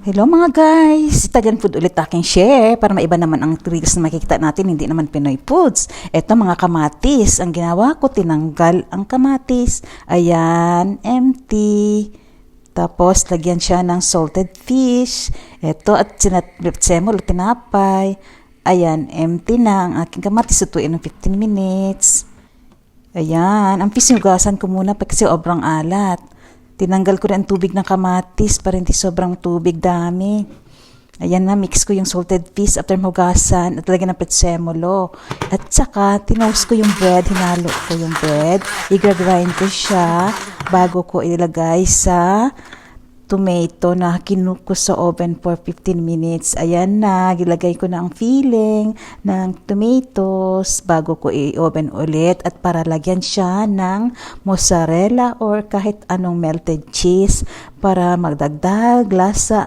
Hello mga guys! Italian food ulit aking share para maiba naman ang reels na makikita natin, hindi naman Pinoy foods. Ito mga kamatis. Ang ginawa ko, tinanggal ang kamatis. Ayan, empty. Tapos, lagyan siya ng salted fish. Ito, at sinatsemol, tinapay. Ayan, empty na ang aking kamatis. Sutuin ng 15 minutes. Ayan, ang fish hugasan ko muna kasi obrang alat. Tinanggal ko rin ang tubig ng kamatis para hindi sobrang tubig dami. Ayan na, mix ko yung salted fish after mahugasan at lagyan ng prezzemolo. At saka, tinoast ko yung bread, hinalo ko yung bread. I-grind ko siya bago ko ilagay sa tomato na kinuk ko sa oven for 15 minutes. Ayan na, gilagay ko na ang filling ng tomatoes bago ko i-oven ulit at para lagyan siya ng mozzarella or kahit anong melted cheese para magdagdag lasa.